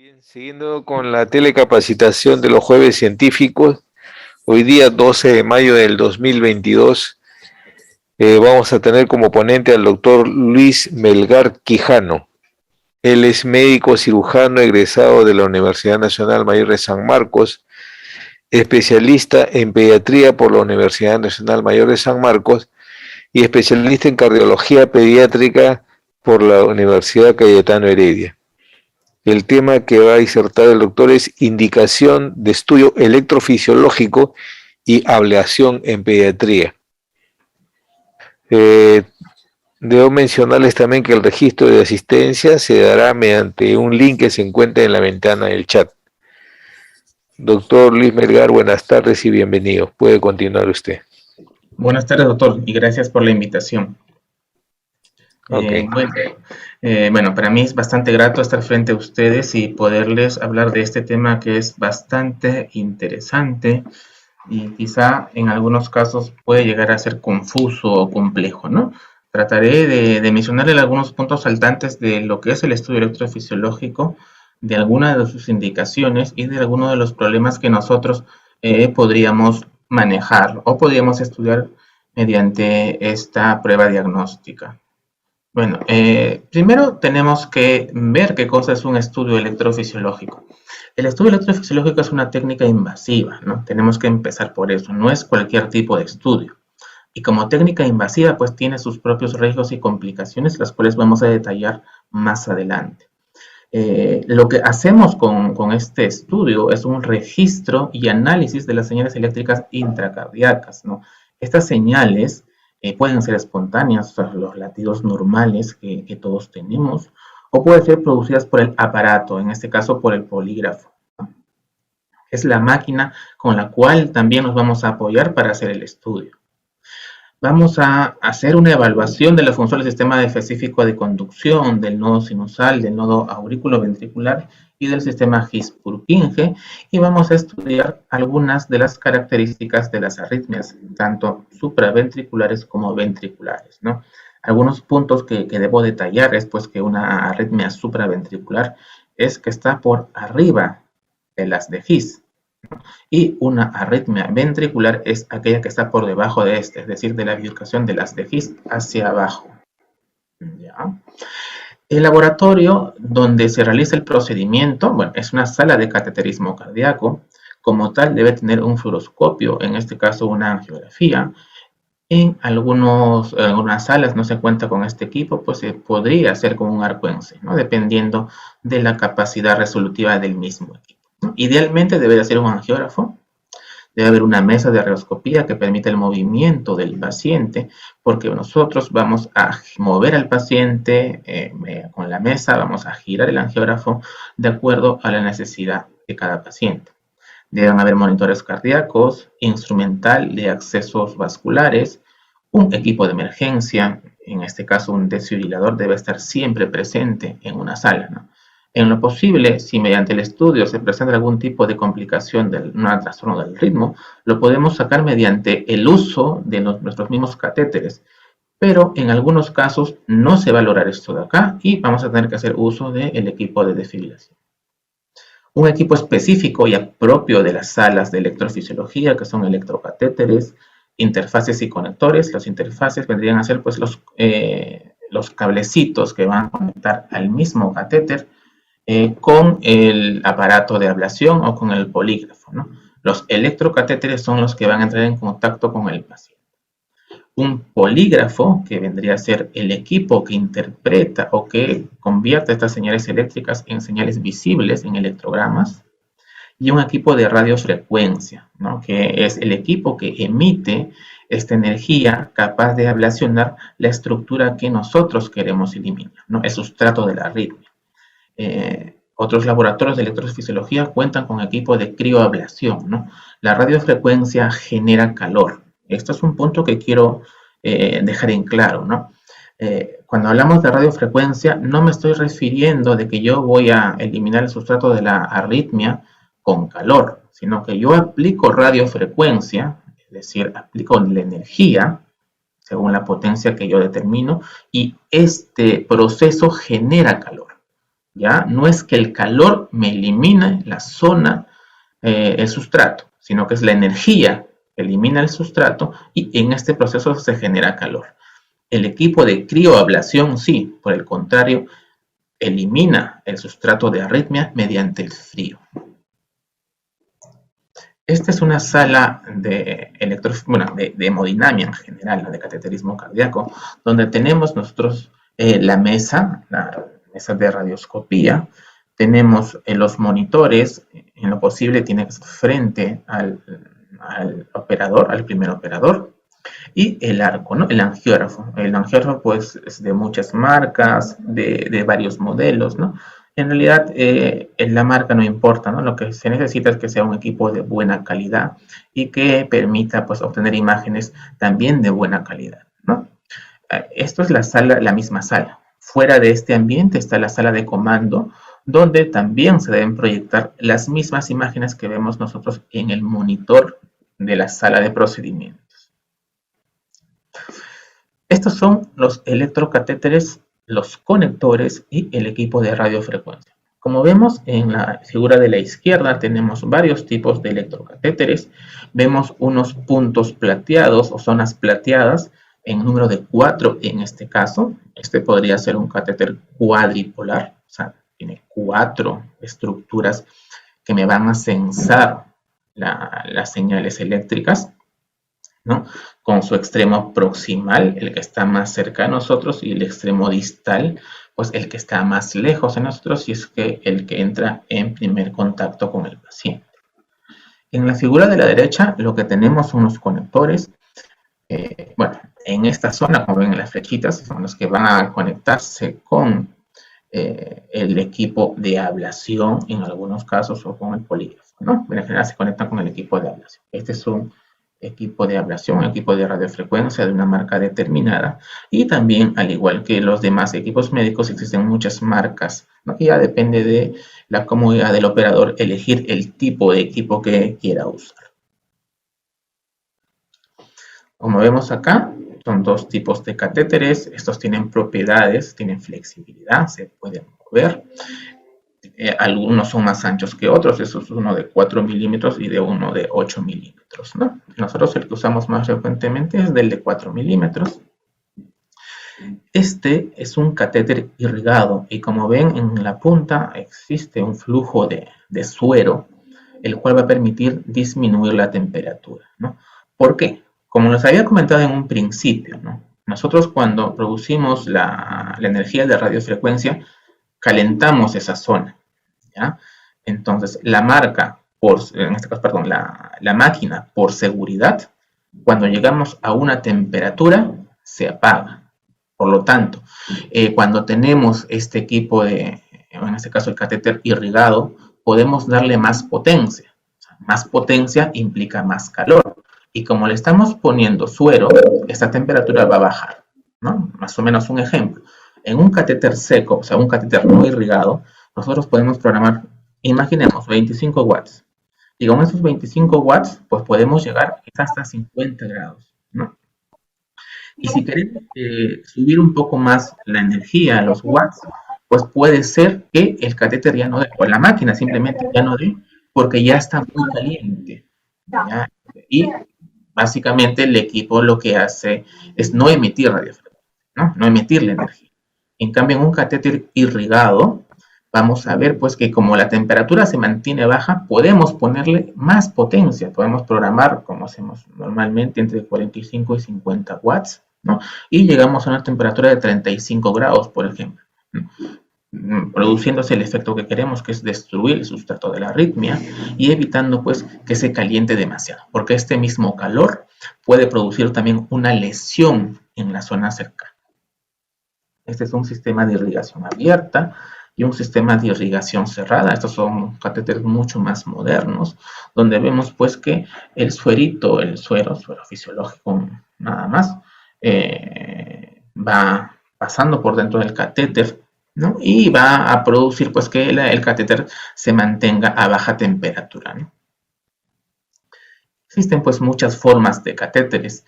Bien, siguiendo con la telecapacitación de los jueves científicos, hoy día 12 de mayo del 2022 vamos a tener como ponente al doctor Luis Melgar Quijano. Él es médico cirujano egresado de la Universidad Nacional Mayor de San Marcos, especialista en pediatría por la Universidad Nacional Mayor de San Marcos y especialista en cardiología pediátrica por la Universidad Cayetano Heredia. El tema que va a disertar el doctor es indicación de estudio electrofisiológico y ablación en pediatría. Debo mencionarles también que el registro de asistencia se dará mediante un link que se encuentra en la ventana del chat. Doctor Luis Melgar, buenas tardes y bienvenido. Puede continuar usted. Buenas tardes, doctor, y gracias por la invitación. Okay. Bueno, para mí es bastante grato estar frente a ustedes y poderles hablar de este tema que es bastante interesante y quizá en algunos casos puede llegar a ser confuso o complejo, ¿no? Trataré de mencionarle algunos puntos saltantes de lo que es el estudio electrofisiológico, de algunas de sus indicaciones y de algunos de los problemas que nosotros podríamos manejar o podríamos estudiar mediante esta prueba diagnóstica. Bueno, primero tenemos que ver qué cosa es un estudio electrofisiológico. El estudio electrofisiológico es una técnica invasiva, ¿no? Tenemos que empezar por eso, no es cualquier tipo de estudio. Y como técnica invasiva, pues tiene sus propios riesgos y complicaciones, las cuales vamos a detallar más adelante. Lo que hacemos con este estudio es un registro y análisis de las señales eléctricas intracardíacas, ¿no? Estas señales pueden ser espontáneas, o sea, los latidos normales que todos tenemos, o pueden ser producidas por el aparato, en este caso por el polígrafo, ¿no? Es la máquina con la cual también nos vamos a apoyar para hacer el estudio. Vamos a hacer una evaluación de la función del sistema específico de conducción, del nodo sinusal, del nodo auriculoventricular y del sistema His-Purkinje, y vamos a estudiar algunas de las características de las arritmias, tanto supraventriculares como ventriculares, ¿no? Algunos puntos que debo detallar es pues que una arritmia supraventricular es que está por arriba de las de His, y una arritmia ventricular es aquella que está por debajo de este, es decir, de la bifurcación de las de His hacia abajo. ¿Ya? El laboratorio donde se realiza el procedimiento, bueno, es una sala de cateterismo cardíaco. Como tal, debe tener un fluoroscopio, en este caso una angiografía. En algunas salas no se cuenta con este equipo, pues se podría hacer con un arcuense, ¿no? Dependiendo de la capacidad resolutiva del mismo equipo, ¿no? Idealmente debe de ser un angiógrafo, debe haber una mesa de arterioscopía que permita el movimiento del paciente, porque nosotros vamos a mover al paciente con la mesa, vamos a girar el angiógrafo de acuerdo a la necesidad de cada paciente. Deben haber monitores cardíacos, instrumental de accesos vasculares, un equipo de emergencia, en este caso un desfibrilador debe estar siempre presente en una sala, ¿no? En lo posible, si mediante el estudio se presenta algún tipo de complicación de un trastorno del ritmo, lo podemos sacar mediante el uso de nuestros mismos catéteres, pero en algunos casos no se va a lograr esto de acá y vamos a tener que hacer uso del equipo de desfibrilación. Un equipo específico y propio de las salas de electrofisiología, que son electrocatéteres, interfaces y conectores. Las interfaces vendrían a ser pues los cablecitos que van a conectar al mismo catéter con el aparato de ablación o con el polígrafo, ¿no? Los electrocatéteres son los que van a entrar en contacto con el paciente. Un polígrafo, que vendría a ser el equipo que interpreta o que convierte estas señales eléctricas en señales visibles, en electrogramas, y un equipo de radiofrecuencia, ¿no? Que es el equipo que emite esta energía capaz de ablacionar la estructura que nosotros queremos eliminar, ¿no? El sustrato de la arritmia. Otros laboratorios de electrofisiología cuentan con equipo de crioablación, ¿no? La radiofrecuencia genera calor. Esto es un punto que quiero dejar en claro, ¿no? Cuando hablamos de radiofrecuencia, no me estoy refiriendo de que yo voy a eliminar el sustrato de la arritmia con calor, sino que yo aplico radiofrecuencia, es decir, aplico la energía según la potencia que yo determino, y este proceso genera calor. ¿ya? No es que el calor me elimine la zona, el sustrato, sino que es la energía que elimina el sustrato y en este proceso se genera calor. El equipo de crioablación, sí, por el contrario, elimina el sustrato de arritmia mediante el frío. Esta es una sala de, de hemodinamia en general, de cateterismo cardíaco, donde tenemos nosotros la mesa de radioscopía, tenemos los monitores, en lo posible tiene que estar frente al operador, al primer operador, y el arco, ¿no? El angiógrafo. El angiógrafo, pues, es de muchas marcas, de varios modelos, ¿no? En realidad, la marca no importa, ¿no? Lo que se necesita es que sea un equipo de buena calidad y que permita, pues, obtener imágenes también de buena calidad, ¿no? Esto es la sala, la misma sala. Fuera de este ambiente está la sala de comando, donde también se deben proyectar las mismas imágenes que vemos nosotros en el monitor de la sala de procedimientos. Estos son los electrocatéteres, los conectores y el equipo de radiofrecuencia. Como vemos en la figura de la izquierda tenemos varios tipos de electrocatéteres. Vemos unos puntos plateados o zonas plateadas en número de 4 en este caso. Este podría ser un catéter cuadripolar, o sea, tiene 4 estructuras que me van a censar las señales eléctricas, ¿no? Con su extremo proximal, el que está más cerca de nosotros, y el extremo distal, pues el que está más lejos de nosotros, y es que el que entra en primer contacto con el paciente. En la figura de la derecha lo que tenemos son los conectores. Bueno, en esta zona, como ven en las flechitas, son los que van a conectarse con el equipo de ablación en algunos casos o con el polígrafo, ¿no? En general se conectan con el equipo de ablación. Este es un equipo de ablación, equipo de radiofrecuencia de una marca determinada, y también, al igual que los demás equipos médicos, existen muchas marcas, ¿no? Y ya depende de la comodidad del operador elegir el tipo de equipo que quiera usar. Como vemos acá, son dos tipos de catéteres. Estos tienen propiedades, tienen flexibilidad, se pueden mover. Algunos son más anchos que otros, eso es uno de 4 milímetros y de uno de 8 milímetros, ¿no? Nosotros el que usamos más frecuentemente es del de 4 milímetros. Este es un catéter irrigado y como ven en la punta existe un flujo de suero, el cual va a permitir disminuir la temperatura, ¿no? ¿Por qué? Como les había comentado en un principio, ¿no? Nosotros cuando producimos la energía de radiofrecuencia, calentamos esa zona, ¿ya? Entonces, la marca, en este caso, perdón, la máquina, por seguridad, cuando llegamos a una temperatura, se apaga. Por lo tanto, cuando tenemos este equipo en este caso el catéter irrigado, podemos darle más potencia. O sea, más potencia implica más calor. Y como le estamos poniendo suero, esta temperatura va a bajar, ¿no? Más o menos un ejemplo. En un catéter seco, o sea, un catéter no irrigado, nosotros podemos programar, imaginemos, 25 watts. Y con esos 25 watts, pues podemos llegar hasta 50 grados, ¿no? Y si queremos subir un poco más la energía, los watts, pues puede ser que el catéter ya no dé, o la máquina simplemente ya no dé, porque ya está muy caliente, ¿ya? Y básicamente el equipo lo que hace es no emitir radiofrecuencia, ¿no? No emitir la energía. En cambio, en un catéter irrigado, vamos a ver pues que como la temperatura se mantiene baja, podemos ponerle más potencia, podemos programar como hacemos normalmente entre 45 y 50 watts, ¿no? Y llegamos a una temperatura de 35 grados, por ejemplo, ¿no? Produciéndose el efecto que queremos, que es destruir el sustrato de la arritmia y evitando pues que se caliente demasiado, porque este mismo calor puede producir también una lesión en la zona cercana. Este es un sistema de irrigación abierta y un sistema de irrigación cerrada. Estos son catéteres mucho más modernos, donde vemos pues que el suerito, el suero fisiológico nada más, va pasando por dentro del catéter, ¿no? Y va a producir pues que el catéter se mantenga a baja temperatura, ¿no? Existen pues muchas formas de catéteres.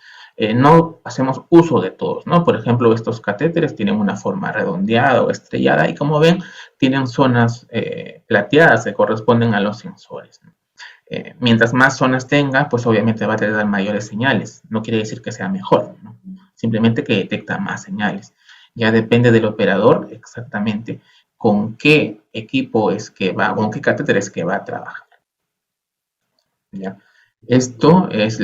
no hacemos uso de todos, ¿no? Por ejemplo, estos catéteres tienen una forma redondeada o estrellada y como ven, tienen zonas plateadas que corresponden a los sensores, ¿no? Mientras más zonas tenga, pues obviamente va a tener mayores señales. No quiere decir que sea mejor, ¿no? Simplemente que detecta más señales. Ya depende del operador exactamente con qué equipo es que va, con qué catéter es que va a trabajar. ¿Ya? Esto es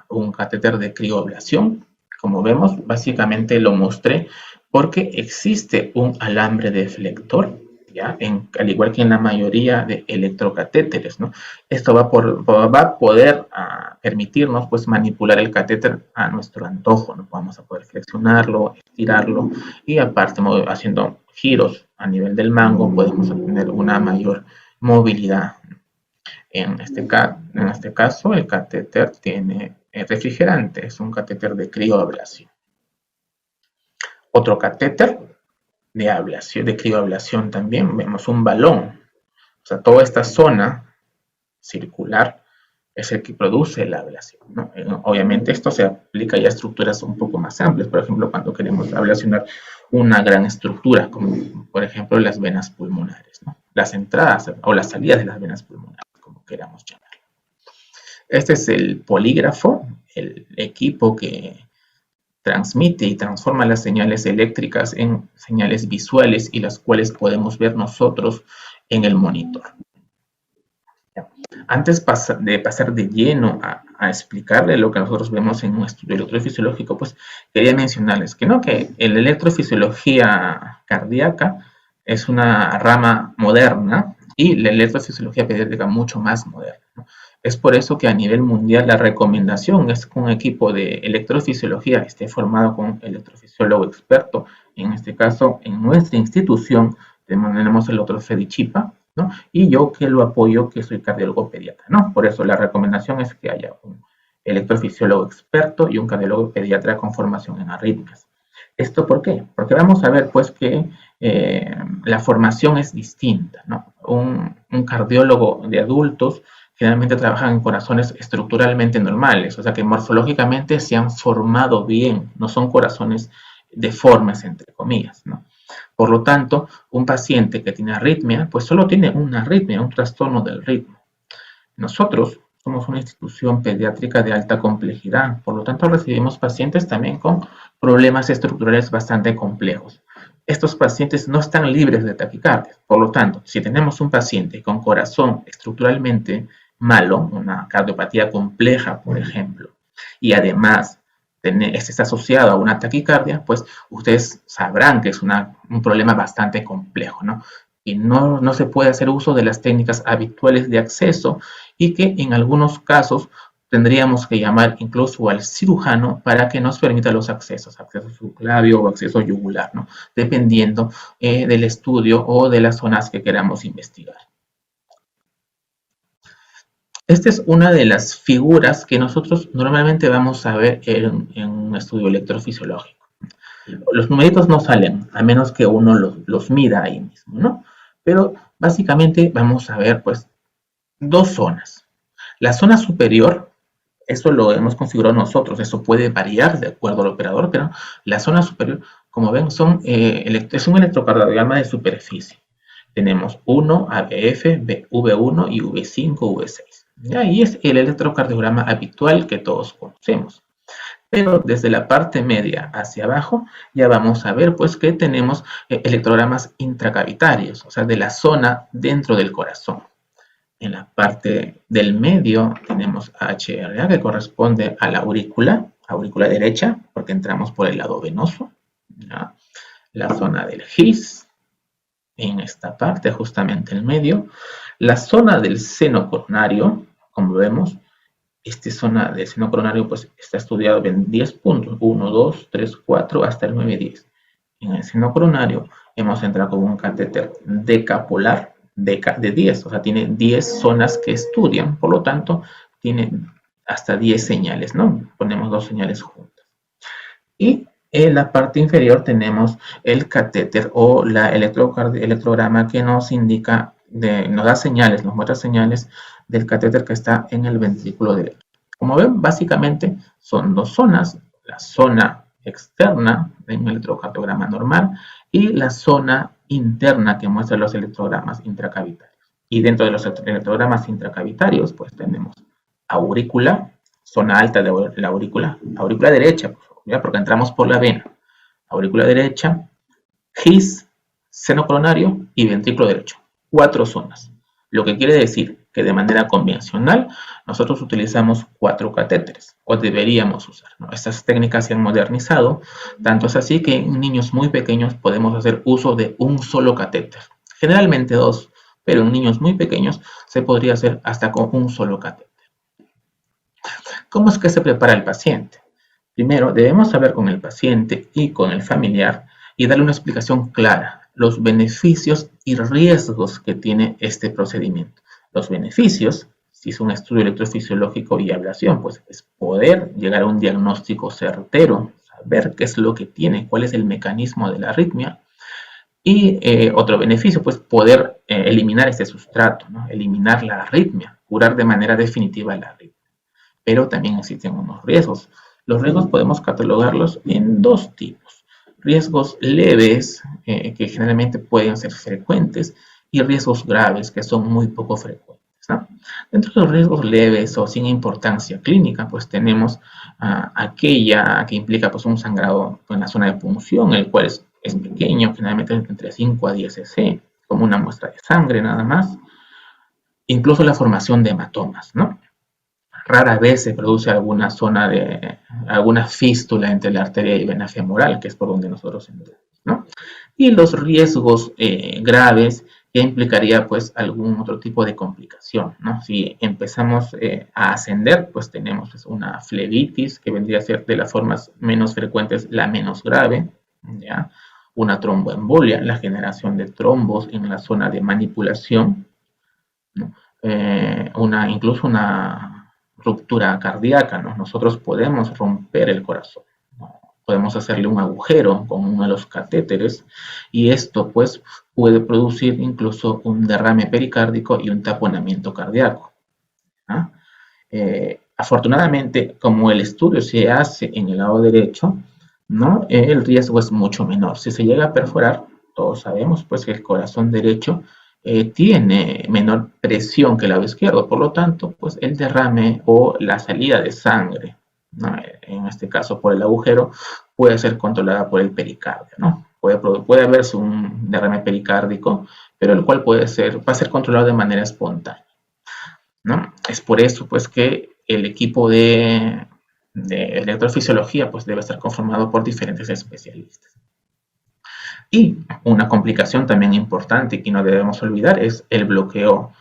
un catéter de crioablación. Como vemos, básicamente lo mostré porque existe un alambre deflector, ¿ya? Al igual que en la mayoría de electrocatéteres, ¿no? Esto va a poder permitirnos pues, manipular el catéter a nuestro antojo, ¿no? Vamos a poder flexionarlo, estirarlo y aparte haciendo giros a nivel del mango podemos obtener una mayor movilidad. En este caso, el catéter tiene refrigerante, es un catéter de crioablación. Otro catéter de ablación, de crioablación también, vemos un balón. O sea, toda esta zona circular es el que produce la ablación, ¿no? Obviamente esto se aplica ya a estructuras un poco más amplias, por ejemplo, cuando queremos ablacionar una gran estructura, como por ejemplo las venas pulmonares, ¿no? Las entradas o las salidas de las venas pulmonares, como queramos llamarlo. Este es el polígrafo, el equipo que transmite y transforma las señales eléctricas en señales visuales y las cuales podemos ver nosotros en el monitor. Antes de pasar de lleno a explicarle lo que nosotros vemos en un estudio electrofisiológico, pues quería mencionarles que no, que la electrofisiología cardíaca es una rama moderna y la electrofisiología pediátrica mucho más moderna, ¿no? Es por eso que a nivel mundial la recomendación es que un equipo de electrofisiología esté formado con un electrofisiólogo experto. En este caso, en nuestra institución tenemos el doctor Freddy Chipa, ¿no? Y yo que lo apoyo, que soy cardiólogo pediatra, ¿no? Por eso la recomendación es que haya un electrofisiólogo experto y un cardiólogo pediatra con formación en arritmias. ¿Esto por qué? Porque vamos a ver, pues, que la formación es distinta, ¿no? Un cardiólogo de adultos generalmente trabajan en corazones estructuralmente normales, o sea que morfológicamente se han formado bien, no son corazones deformes, entre comillas, ¿no? Por lo tanto, un paciente que tiene arritmia, pues solo tiene una arritmia, un trastorno del ritmo. Nosotros somos una institución pediátrica de alta complejidad, por lo tanto recibimos pacientes también con problemas estructurales bastante complejos. Estos pacientes no están libres de taquicardia, por lo tanto, si tenemos un paciente con corazón estructuralmente malo, una cardiopatía compleja, por ejemplo, y además está asociado a una taquicardia, pues ustedes sabrán que es un problema bastante complejo, ¿no? Y no se puede hacer uso de las técnicas habituales de acceso y que en algunos casos tendríamos que llamar incluso al cirujano para que nos permita los acceso subclavio o acceso yugular, ¿no? Dependiendo del estudio o de las zonas que queramos investigar. Esta es una de las figuras que nosotros normalmente vamos a ver en un estudio electrofisiológico. Los numeritos no salen, a menos que uno los mida ahí mismo, ¿no? Pero básicamente vamos a ver, pues, dos zonas. La zona superior, eso lo hemos configurado nosotros, eso puede variar de acuerdo al operador, pero la zona superior, como ven, es un electrocardiograma de superficie. Tenemos 1, ABF, V1 y V5, V6. ¿Ya? Y es el electrocardiograma habitual que todos conocemos. Pero desde la parte media hacia abajo ya vamos a ver pues que tenemos electrogramas intracavitarios, o sea, de la zona dentro del corazón. En la parte del medio tenemos HRA que corresponde a la aurícula derecha, porque entramos por el lado venoso, ¿ya? La zona del GIS, en esta parte, justamente en el medio. La zona del seno coronario, como vemos, esta zona del seno coronario pues, está estudiado en 10 puntos, 1, 2, 3, 4, hasta el 9, 10. En el seno coronario hemos entrado con un catéter decapolar de 10, o sea, tiene 10 zonas que estudian, por lo tanto, tiene hasta 10 señales, ¿no? Ponemos 2 señales juntas. Y en la parte inferior tenemos el catéter o el electrograma que nos indica, nos da señales, nos muestra señales del catéter que está en el ventrículo derecho. Como ven, básicamente son dos zonas, la zona externa en un electrocardiograma normal y la zona interna que muestra los electrogramas intracavitarios. Y dentro de los electrogramas intracavitarios, pues tenemos aurícula, zona alta de la aurícula derecha, por favor, ¿ya? Porque entramos por la vena. Aurícula derecha, GIS, seno coronario y ventrículo derecho. 4 zonas. Lo que quiere decir que de manera convencional nosotros utilizamos 4 catéteres, o deberíamos usar, ¿no? Estas técnicas se han modernizado, tanto es así que en niños muy pequeños podemos hacer uso de un solo catéter. Generalmente 2, pero en niños muy pequeños se podría hacer hasta con un solo catéter. ¿Cómo es que se prepara el paciente? Primero, debemos hablar con el paciente y con el familiar y darle una explicación clara, los beneficios y riesgos que tiene este procedimiento. Los beneficios, si es un estudio electrofisiológico y ablación, pues es poder llegar a un diagnóstico certero, saber qué es lo que tiene, cuál es el mecanismo de la arritmia. Y otro beneficio, pues poder eliminar este sustrato, ¿no? Eliminar la arritmia, curar de manera definitiva la arritmia. Pero también existen unos riesgos. Los riesgos podemos catalogarlos en 2 tipos. Riesgos leves, que generalmente pueden ser frecuentes, y riesgos graves, que son muy poco frecuentes, ¿no? Dentro de los riesgos leves o sin importancia clínica, pues tenemos aquella que implica pues, un sangrado en la zona de punción, el cual es pequeño, generalmente entre 5 a 10 cc, como una muestra de sangre nada más. Incluso la formación de hematomas, ¿no? Rara vez se produce alguna fístula entre la arteria y vena femoral, que es por donde nosotros entramos, ¿no? Y los riesgos graves ya implicaría pues algún otro tipo de complicación, ¿no? Si empezamos a ascender, pues tenemos pues, una flebitis, que vendría a ser de las formas menos frecuentes la menos grave, ¿ya? Una tromboembolia, la generación de trombos en la zona de manipulación, ¿no? Incluso una ruptura cardíaca, ¿no? Nosotros podemos romper el corazón, ¿no? Podemos hacerle un agujero con uno de los catéteres y esto pues puede producir incluso un derrame pericárdico y un taponamiento cardíaco, ¿no? Afortunadamente, como el estudio se hace en el lado derecho, ¿no? El riesgo es mucho menor. Si se llega a perforar, todos sabemos pues que el corazón derecho tiene menor presión que el lado izquierdo, por lo tanto, pues el derrame o la salida de sangre, ¿no? En este caso por el agujero, puede ser controlada por el pericardio, ¿no? Puede haberse un derrame pericárdico, pero el cual va a ser controlado de manera espontánea, ¿no? Es por eso, pues, que el equipo de electrofisiología, pues, debe estar conformado por diferentes especialistas. Y una complicación también importante que no debemos olvidar es el bloqueo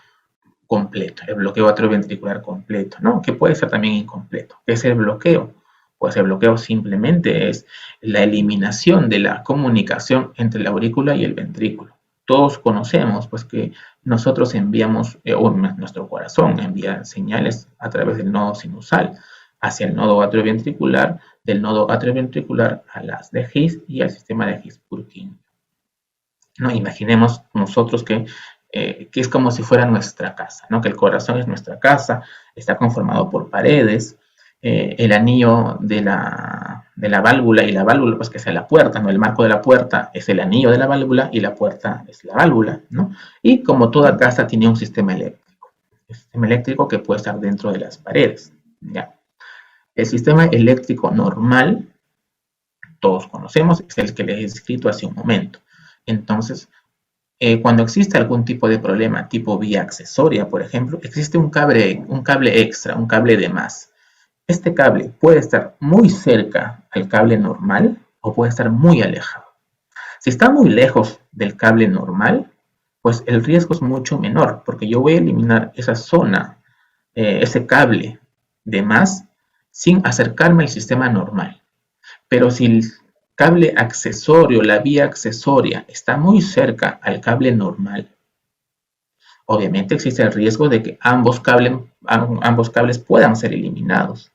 completo, el bloqueo atrioventricular completo, ¿no? Que puede ser también incompleto. ¿Qué es el bloqueo? Pues el bloqueo simplemente es la eliminación de la comunicación entre la aurícula y el ventrículo. Todos conocemos pues que nosotros enviamos, o nuestro corazón envía señales a través del nodo sinusal hacia el nodo atrioventricular, del nodo atrioventricular a las de His y al sistema de His-Purkinje. ¿No? Imaginemos nosotros que es como si fuera nuestra casa, ¿no? Que el corazón es nuestra casa, está conformado por paredes, el anillo de la válvula y la válvula, pues que es la puerta, ¿no? El marco de la puerta es el anillo de la válvula y la puerta es la válvula, ¿no? Y como toda casa tiene un sistema eléctrico que puede estar dentro de las paredes, ¿ya? El sistema eléctrico normal, todos conocemos, es el que les he descrito hace un momento. Entonces, cuando existe algún tipo de problema, tipo vía accesoria, por ejemplo, existe un cable extra, un cable de más. Este cable puede estar muy cerca al cable normal o puede estar muy alejado. Si está muy lejos del cable normal, pues el riesgo es mucho menor, porque yo voy a eliminar esa zona, ese cable de más, sin acercarme al sistema normal. Pero si el cable accesorio, la vía accesoria, está muy cerca al cable normal, obviamente existe el riesgo de que ambos cables puedan ser eliminados.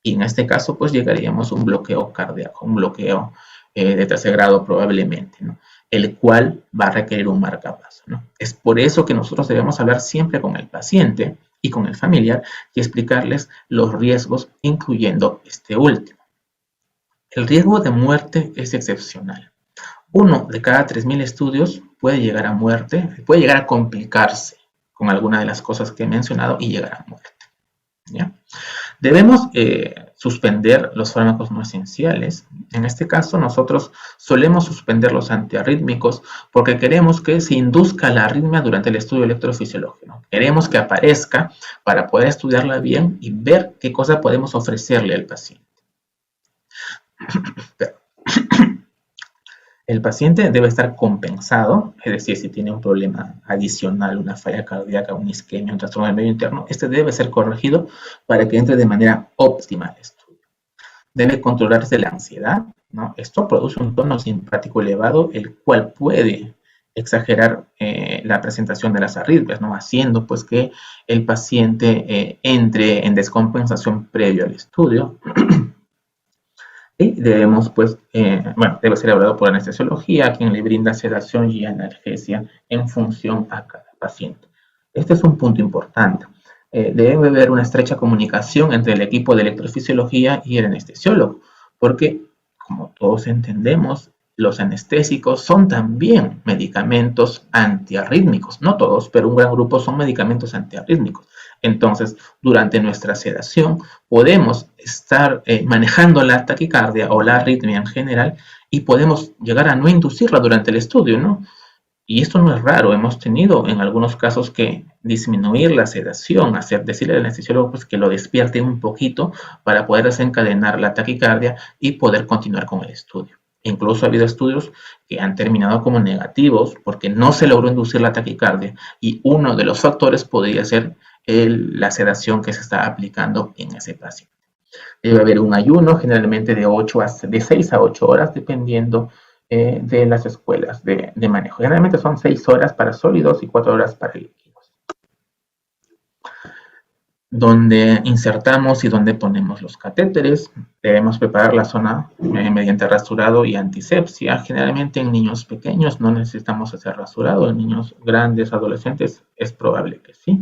Y en este caso, pues llegaríamos a un bloqueo cardíaco, un bloqueo de tercer grado probablemente, ¿no? El cual va a requerir un marcapaso, ¿no? Es por eso que nosotros debemos hablar siempre con el paciente y con el familiar y explicarles los riesgos, incluyendo este último. El riesgo de muerte es excepcional. 1 de cada 3.000 estudios puede llegar a muerte, puede llegar a complicarse con alguna de las cosas que he mencionado y llegar a muerte. ¿Ya? Debemos suspender los fármacos no esenciales. En este caso, nosotros solemos suspender los antiarrítmicos porque queremos que se induzca la arritmia durante el estudio electrofisiológico. Queremos que aparezca para poder estudiarla bien y ver qué cosa podemos ofrecerle al paciente. El paciente debe estar compensado, es decir, si tiene un problema adicional, una falla cardíaca, una isquemia, un trastorno del medio interno, este debe ser corregido para que entre de manera óptima al estudio. Debe controlarse la ansiedad, ¿no? Esto produce un tono simpático elevado, el cual puede exagerar la presentación de las arritmias, ¿no? Haciendo pues que el paciente entre en descompensación previo al estudio. Y debemos, pues, debe ser evaluado por anestesiología, quien le brinda sedación y analgesia en función a cada paciente. Este es un punto importante. Debe haber una estrecha comunicación entre el equipo de electrofisiología y el anestesiólogo, porque, como todos entendemos, los anestésicos son también medicamentos antiarrítmicos. No todos, pero un gran grupo son medicamentos antiarrítmicos. Entonces, durante nuestra sedación, podemos estar manejando la taquicardia o la arritmia en general y podemos llegar a no inducirla durante el estudio, ¿no? Y esto no es raro, hemos tenido en algunos casos que disminuir la sedación, decirle al anestesiólogo pues, que lo despierte un poquito para poder desencadenar la taquicardia y poder continuar con el estudio. Incluso ha habido estudios que han terminado como negativos porque no se logró inducir la taquicardia y uno de los factores podría ser la sedación que se está aplicando en ese paciente. Debe haber un ayuno generalmente de 6 a 8 horas dependiendo de las escuelas de manejo. Generalmente son 6 horas para sólidos y 4 horas para líquidos. Donde insertamos y donde ponemos los catéteres, debemos preparar la zona mediante rasurado y antisepsia. Generalmente en niños pequeños no necesitamos hacer rasurado, en niños grandes, adolescentes, es probable que sí.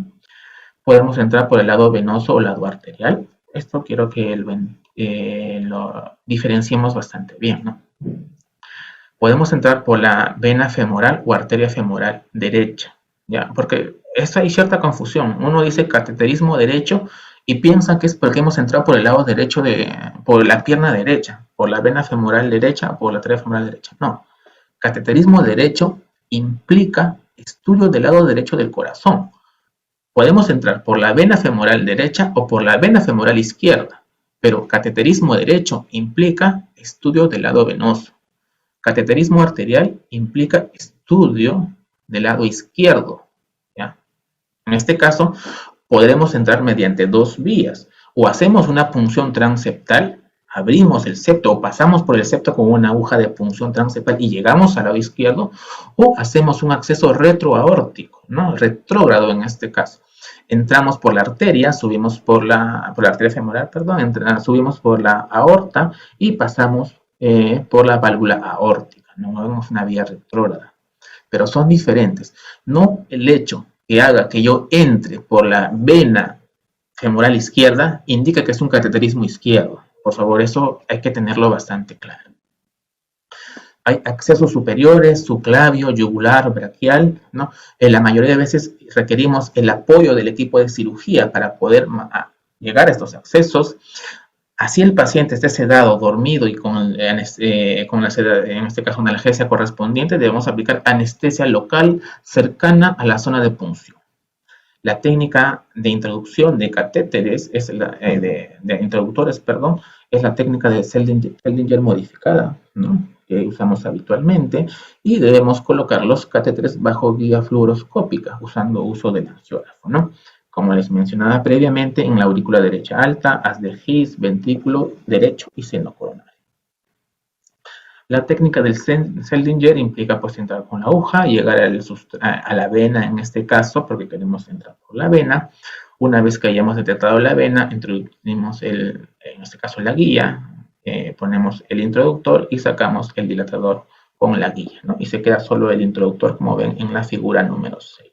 Podemos entrar por el lado venoso o lado arterial. Esto quiero que lo diferenciemos bastante bien, ¿no? Podemos entrar por la vena femoral o arteria femoral derecha, ¿ya? Porque hay cierta confusión. Uno dice cateterismo derecho y piensa que es porque hemos entrado por el lado derecho, por la pierna derecha, por la vena femoral derecha o por la arteria femoral derecha. No. Cateterismo derecho implica estudio del lado derecho del corazón. Podemos entrar por la vena femoral derecha o por la vena femoral izquierda, pero cateterismo derecho implica estudio del lado venoso. Cateterismo arterial implica estudio del lado izquierdo, ¿ya? En este caso, podremos entrar mediante dos vías. O hacemos una punción transeptal, abrimos el septo o pasamos por el septo con una aguja de punción transeptal y llegamos al lado izquierdo, o hacemos un acceso retroaórtico, ¿no? Retrógrado en este caso. Entramos por la arteria, subimos por la arteria femoral, perdón, subimos por la aorta y pasamos por la válvula aórtica, no vemos una vía retrógrada, pero son diferentes. No el hecho que haga que yo entre por la vena femoral izquierda indica que es un cateterismo izquierdo. Por favor, eso hay que tenerlo bastante claro. Hay accesos superiores, subclavio, yugular, braquial, ¿no? La mayoría de veces requerimos el apoyo del equipo de cirugía para poder llegar a estos accesos. Así el paciente esté sedado, dormido y en este caso una analgesia correspondiente, debemos aplicar anestesia local cercana a la zona de punción. La técnica de introducción de catéteres, de introductores, perdón, es la técnica de Seldinger modificada, ¿no? Que usamos habitualmente, y debemos colocar los catéteres bajo guía fluoroscópica, usando uso del angiógrafo, ¿no? Como les mencionaba previamente, en la aurícula derecha alta, haz de His, ventrículo derecho y seno coronario. La técnica del Seldinger implica pues entrar con la aguja, llegar a la vena en este caso, porque queremos entrar por la vena. Una vez que hayamos detectado la vena, introducimos en este caso la guía, ponemos el introductor y sacamos el dilatador con la guía, ¿no? Y se queda solo el introductor, como ven en la figura número 6.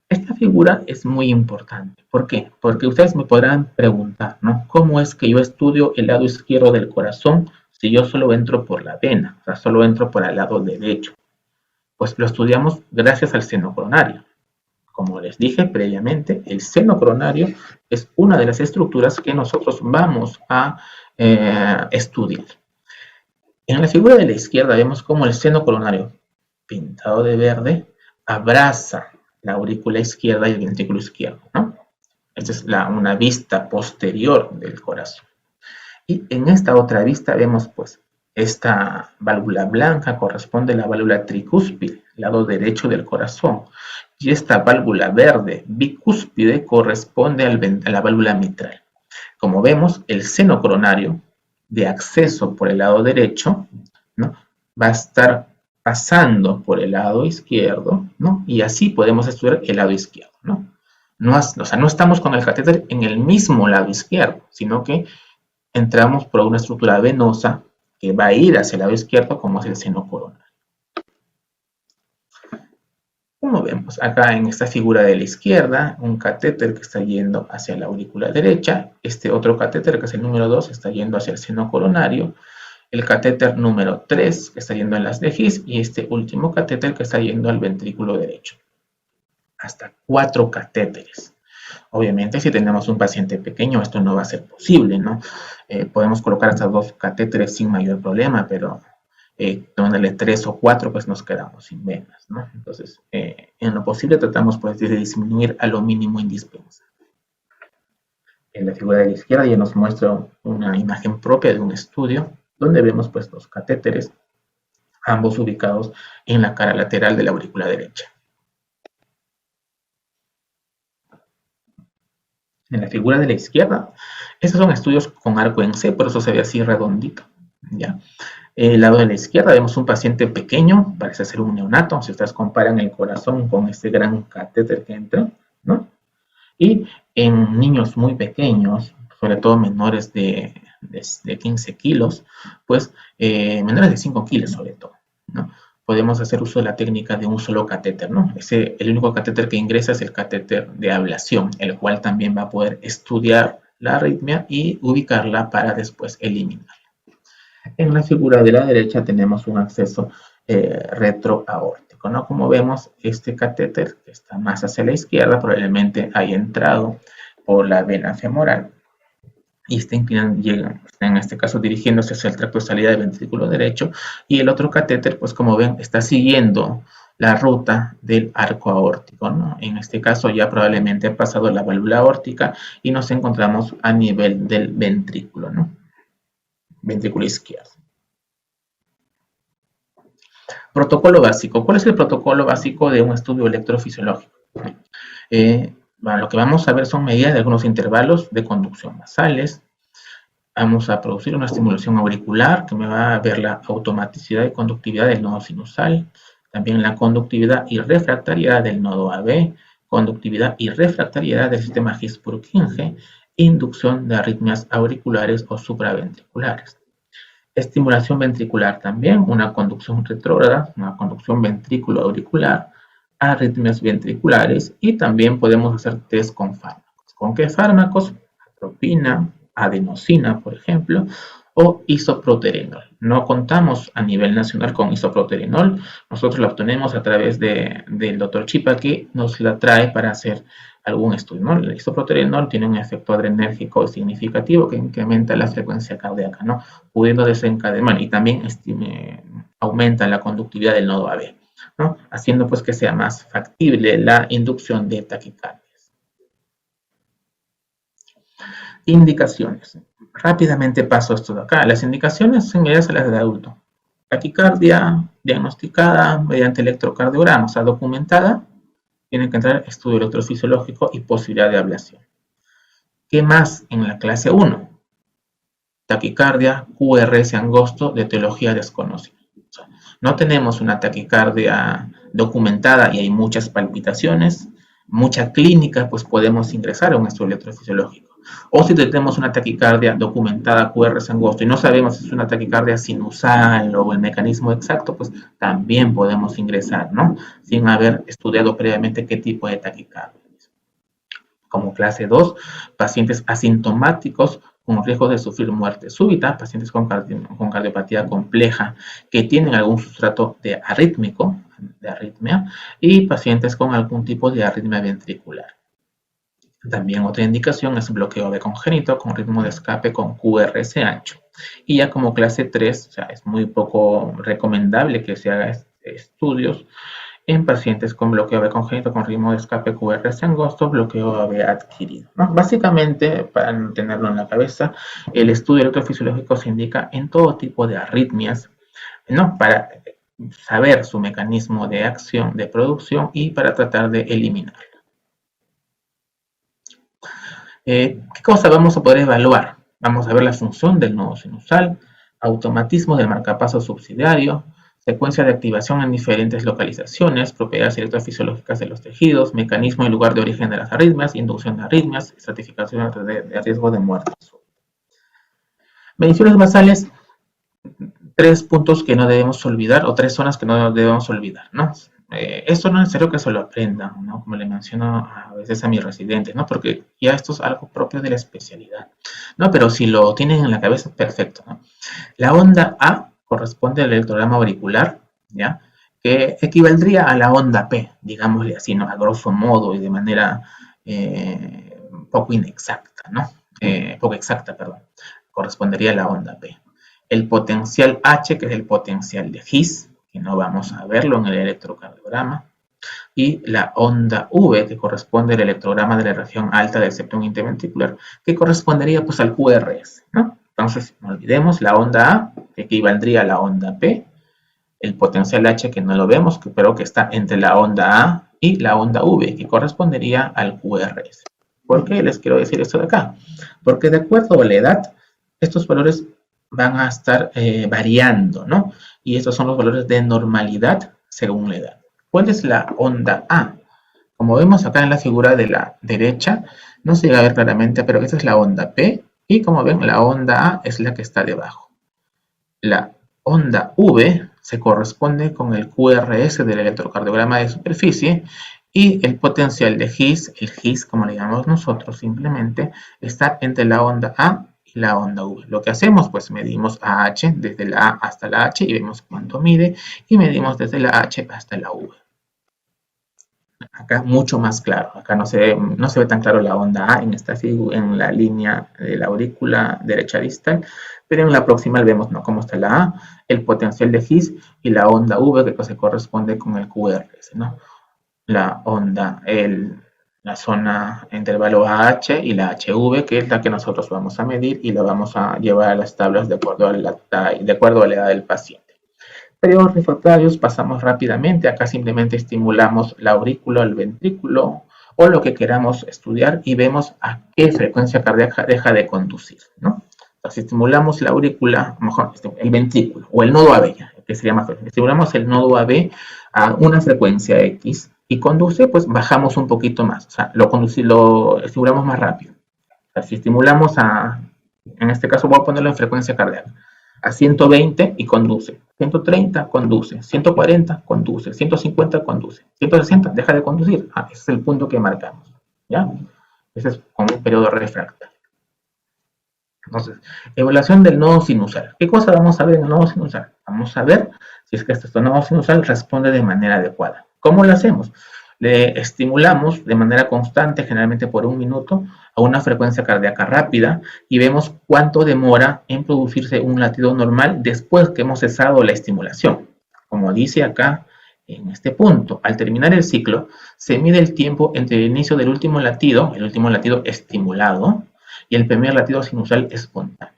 Esta figura es muy importante. ¿Por qué? Porque ustedes me podrán preguntar, ¿no? ¿Cómo es que yo estudio el lado izquierdo del corazón si yo solo entro por la vena? O sea, solo entro por el lado derecho. Pues lo estudiamos gracias al seno coronario. Como les dije previamente, el seno coronario es una de las estructuras que nosotros vamos a estudiar. En la figura de la izquierda vemos cómo el seno coronario, pintado de verde, abraza la aurícula izquierda y el ventrículo izquierdo, ¿no? Esta es una vista posterior del corazón. Y en esta otra vista vemos, pues, esta válvula blanca corresponde a la válvula tricúspide, lado derecho del corazón. Y esta válvula verde bicúspide corresponde a la válvula mitral. Como vemos, el seno coronario de acceso por el lado derecho, ¿no?, va a estar pasando por el lado izquierdo, ¿no? Y así podemos estudiar el lado izquierdo, ¿no? O sea, no estamos con el catéter en el mismo lado izquierdo, sino que entramos por una estructura venosa que va a ir hacia el lado izquierdo, como es el seno coronario. Como vemos acá en esta figura de la izquierda, un catéter que está yendo hacia la aurícula derecha, este otro catéter que es el número 2 está yendo hacia el seno coronario, el catéter número 3 que está yendo en las de His y este último catéter que está yendo al ventrículo derecho. Hasta 4 catéteres. Obviamente, si tenemos un paciente pequeño, esto no va a ser posible, ¿no? Podemos colocar hasta 2 catéteres sin mayor problema, pero tomándole 3 o 4, pues nos quedamos sin venas, ¿no? Entonces, en lo posible tratamos, pues, de disminuir a lo mínimo indispensable. En la figura de la izquierda ya nos muestra una imagen propia de un estudio, donde vemos, pues, los catéteres, ambos ubicados en la cara lateral de la aurícula derecha. En la figura de la izquierda, estos son estudios con arco en C, por eso se ve así redondito, ¿ya? El lado de la izquierda vemos un paciente pequeño, parece ser un neonato, si ustedes comparan el corazón con este gran catéter que entra, ¿no? Y en niños muy pequeños, sobre todo menores de 15 kilos, pues menores de 5 kilos sobre todo, ¿no? Podemos hacer uso de la técnica de un solo catéter, ¿no? El único catéter que ingresa es el catéter de ablación, el cual también va a poder estudiar la arritmia y ubicarla para después eliminarla. En la figura de la derecha tenemos un acceso retroaórtico, ¿no? Como vemos, este catéter que está más hacia la izquierda probablemente haya entrado por la vena femoral y está en este caso dirigiéndose hacia el tracto de salida del ventrículo derecho, y el otro catéter, pues como ven, está siguiendo la ruta del arco aórtico, ¿no? En este caso ya probablemente ha pasado la válvula aórtica y nos encontramos a nivel del ventrículo, ¿no? Ventrículo izquierdo. Protocolo básico. ¿Cuál es el protocolo básico de un estudio electrofisiológico? Lo que vamos a ver son medidas de algunos intervalos de conducción basales. Vamos a producir una estimulación auricular que me va a ver la automaticidad y conductividad del nodo sinusal, también la conductividad y refractariedad del nodo AB, conductividad y refractariedad del sistema His-Purkinje, inducción de arritmias auriculares o supraventriculares. Estimulación ventricular también, una conducción retrógrada, una conducción ventrículo-auricular, arritmias ventriculares, y también podemos hacer test con fármacos. ¿Con qué fármacos? Atropina, adenosina, por ejemplo, o isoproterenol. No contamos a nivel nacional con isoproterenol, nosotros la obtenemos a través del doctor Chipa, que nos la trae para hacer algún estudio, ¿no? El isoproterenol tiene un efecto adrenérgico significativo que incrementa la frecuencia cardíaca, ¿no? Pudiendo desencadenar, y también aumenta la conductividad del nodo AB, ¿no? Haciendo pues que sea más factible la inducción de taquicardias. Indicaciones. Rápidamente paso esto de acá. Las indicaciones son similares a las del adulto. Taquicardia diagnosticada mediante electrocardiograma, o sea, documentada, tiene que entrar estudio electrofisiológico y posibilidad de ablación. ¿Qué más en la clase 1? Taquicardia, QRS angosto de etiología desconocida. O sea, no tenemos una taquicardia documentada y hay muchas palpitaciones, mucha clínica, pues podemos ingresar a un estudio electrofisiológico. O si tenemos una taquicardia documentada QRS angosto y no sabemos si es una taquicardia sinusal o el mecanismo exacto, pues también podemos ingresar, ¿no? Sin haber estudiado previamente qué tipo de taquicardia. Como clase 2, pacientes asintomáticos con riesgo de sufrir muerte súbita, pacientes con cardiopatía compleja que tienen algún sustrato de arritmia, y pacientes con algún tipo de arritmia ventricular. También otra indicación es bloqueo de congénito con ritmo de escape con QRS ancho. Y ya como clase 3, o sea, es muy poco recomendable que se haga estudios en pacientes con bloqueo AB congénito con ritmo de escape QRS angosto, bloqueo AB adquirido, ¿no? Básicamente, para tenerlo en la cabeza, el estudio electrofisiológico se indica en todo tipo de arritmias, ¿no? Para saber su mecanismo de acción, de producción y para tratar de eliminarlo. ¿Qué cosa vamos a poder evaluar? Vamos a ver la función del nodo sinusal, automatismo del marcapaso subsidiario, secuencia de activación en diferentes localizaciones, propiedades electrofisiológicas de los tejidos, mecanismo y lugar de origen de las arritmias, inducción de arritmias, estratificación de riesgo de muerte. Mediciones basales, 3 puntos que no debemos olvidar, o 3 zonas que no debemos olvidar, ¿no? Esto no es necesario que se lo aprendan, ¿no? Como le menciono a veces a mis residentes, ¿no? Porque ya esto es algo propio de la especialidad, ¿no? Pero si lo tienen en la cabeza, perfecto, ¿no? La onda A corresponde al electrograma auricular, ¿ya? Que equivaldría a la onda P, digámosle así, ¿no? A grosso modo y de manera poco inexacta, ¿no? Poco exacta, perdón. Correspondería a la onda P. El potencial H, que es el potencial de His, que no vamos a verlo en el electrocardiograma, y la onda V, que corresponde al electrograma de la región alta del septum interventricular, que correspondería pues al QRS, ¿no? Entonces, no olvidemos la onda A, que equivaldría a la onda P, el potencial H, que no lo vemos, pero que está entre la onda A y la onda V, que correspondería al QRS. ¿Por qué les quiero decir esto de acá? Porque de acuerdo a la edad, estos valores van a estar variando, ¿no? Y estos son los valores de normalidad según la edad. ¿Cuál es la onda A? Como vemos acá en la figura de la derecha, no se llega a ver claramente, pero esta es la onda P, y como ven, la onda A es la que está debajo. La onda V se corresponde con el QRS del electrocardiograma de superficie, y el potencial de His, el His como le llamamos nosotros simplemente, está entre la onda A y la onda V. Lo que hacemos, pues medimos AH desde la A hasta la H y vemos cuánto mide, y medimos desde la H hasta la V. Acá mucho más claro, acá no se ve tan claro la onda A en la línea de la aurícula derecha distal, pero en la proximal vemos, ¿no?, cómo está la A, el potencial de His y la onda V, que se corresponde con el QRS, ¿no? La onda, la zona intervalo AH y la HV, que es la que nosotros vamos a medir y la vamos a llevar a las tablas de acuerdo a la edad del paciente. Periodos refractarios pasamos rápidamente. Acá simplemente estimulamos la aurícula, el ventrículo o lo que queramos estudiar y vemos a qué frecuencia cardíaca deja de conducir, ¿no? Entonces, estimulamos la aurícula, mejor, el ventrículo o el nodo AB, que sería más fácil. Estimulamos el nodo AB a una frecuencia X y conduce, pues bajamos un poquito más, o sea, lo estimulamos más rápido. O sea, si estimulamos en este caso voy a ponerlo en frecuencia cardíaca, a 120 y conduce, 130 conduce, 140 conduce, 150 conduce, 160 deja de conducir. Ese es el punto que marcamos, ¿ya? Ese es como un periodo refractario. Entonces, evaluación del nodo sinusal. ¿Qué cosa vamos a ver en el nodo sinusal? Vamos a ver si es que este nodo sinusal responde de manera adecuada. ¿Cómo lo hacemos? Le estimulamos de manera constante, generalmente por 1 minuto, a una frecuencia cardíaca rápida y vemos cuánto demora en producirse un latido normal después que hemos cesado la estimulación. Como dice acá en este punto, al terminar el ciclo, se mide el tiempo entre el inicio del último latido estimulado, y el primer latido sinusal espontáneo.